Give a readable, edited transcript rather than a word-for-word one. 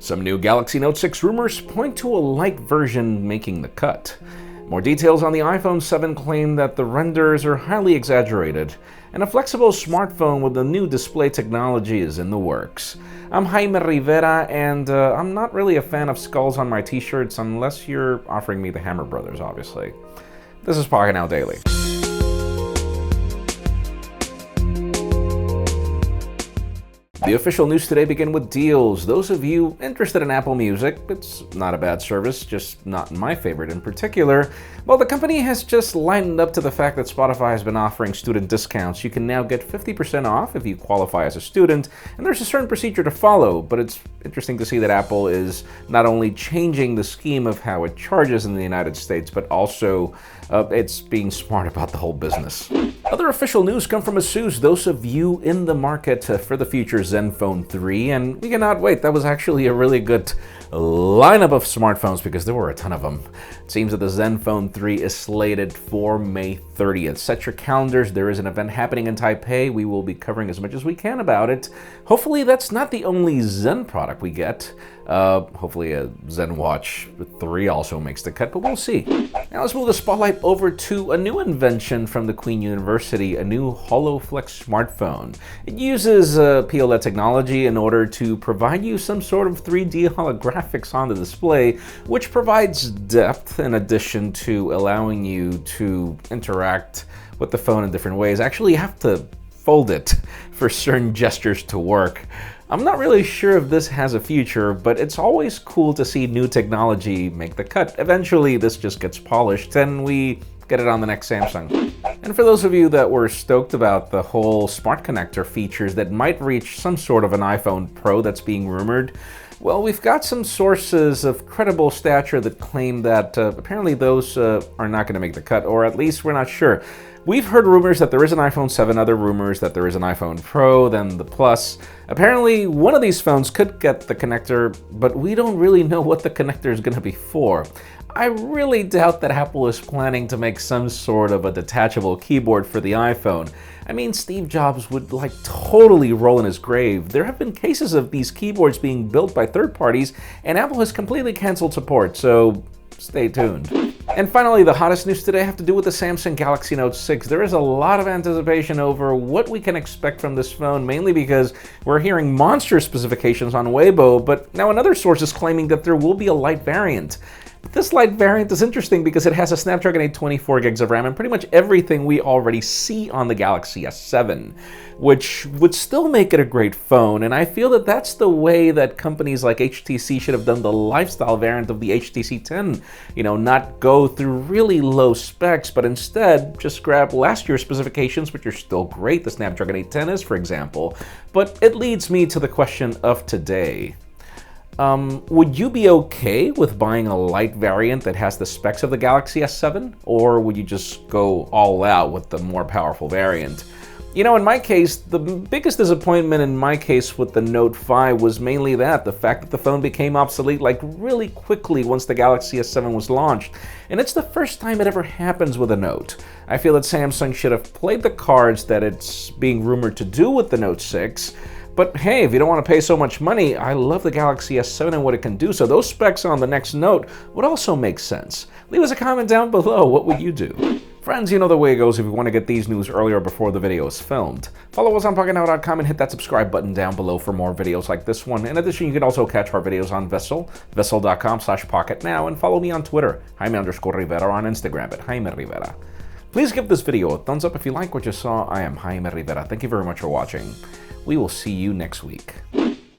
Some new Galaxy Note 6 rumors point to a Lite version making the cut. More details on the iPhone 7 claim that the renders are highly exaggerated, and a flexible smartphone with the new display technology is in the works. I'm Jaime Rivera, and I'm not really a fan of skulls on my t-shirts unless you're offering me the Hammer Brothers, obviously. This is Pocketnow Daily. The official news today begin with deals. Those of you interested in Apple Music, it's not a bad service, just not my favorite in particular. Well, the company has just lightened up to the fact that Spotify has been offering student discounts. You can now get 50% off if you qualify as a student, and there's a certain procedure to follow, but it's interesting to see that Apple is not only changing the scheme of how it charges in the United States, but also it's being smart about the whole business. Other official news come from Asus, those of you in the market for the future ZenFone 3, and we cannot wait. That was actually a really good lineup of smartphones because there were a ton of them. It seems that the ZenFone 3 is slated for May 30th. Set your calendars. There is an event happening in Taipei. We will be covering as much as we can about it. Hopefully that's not the only Zen product we get. Hopefully a Zen Watch 3 also makes the cut, but we'll see. Now let's move the spotlight over to a new invention from the Queen University, a new HoloFlex smartphone. It uses POLED technology in order to provide you some sort of 3D holographics on the display, which provides depth in addition to allowing you to interact with the phone in different ways. Actually, you have to fold it for certain gestures to work. I'm not really sure if this has a future, but it's always cool to see new technology make the cut. Eventually, this just gets polished and we get it on the next Samsung. And for those of you that were stoked about the whole smart connector features that might reach some sort of an iPhone Pro that's being rumored, well, we've got some sources of credible stature that claim that apparently those are not going to make the cut, or at least we're not sure. We've heard rumors that there is an iPhone 7, other rumors that there is an iPhone Pro, then the Plus. Apparently, one of these phones could get the connector, but we don't really know what the connector is going to be for. I really doubt that Apple is planning to make some sort of a detachable keyboard for the iPhone. I mean, Steve Jobs would totally roll in his grave. There have been cases of these keyboards being built by third parties, and Apple has completely canceled support, so stay tuned. And finally, the hottest news today have to do with the Samsung Galaxy Note 6. There is a lot of anticipation over what we can expect from this phone, mainly because we're hearing monster specifications on Weibo, but now another source is claiming that there will be a Lite variant. This Lite variant is interesting because it has a Snapdragon 8 24 gigs of RAM and pretty much everything we already see on the Galaxy S7, which would still make it a great phone, and I feel that that's the way that companies like HTC should have done the lifestyle variant of the HTC 10. You know, not go through really low specs, but instead just grab last year's specifications, which are still great, the Snapdragon 810 is, for example. But it leads me to the question of today. Would you be okay with buying a Lite variant that has the specs of the Galaxy S7? Or would you just go all out with the more powerful variant? You know, in my case, the biggest disappointment in my case with the Note 5 was mainly that, the fact that the phone became obsolete really quickly once the Galaxy S7 was launched. And it's the first time it ever happens with a Note. I feel that Samsung should have played the cards that it's being rumored to do with the Note 6. But hey, if you don't want to pay so much money, I love the Galaxy S7 and what it can do, so those specs on the next Note would also make sense. Leave us a comment down below, what would you do? Friends, you know the way it goes if you want to get these news earlier before the video is filmed. Follow us on Pocketnow.com and hit that subscribe button down below for more videos like this one. In addition, you can also catch our videos on Vessel, vessel.com/pocketnow, and follow me on Twitter, Jaime_Rivera, on Instagram at Jaime Rivera. Please give this video a thumbs up if you like what you saw. I am Jaime Rivera. Thank you very much for watching. We will see you next week.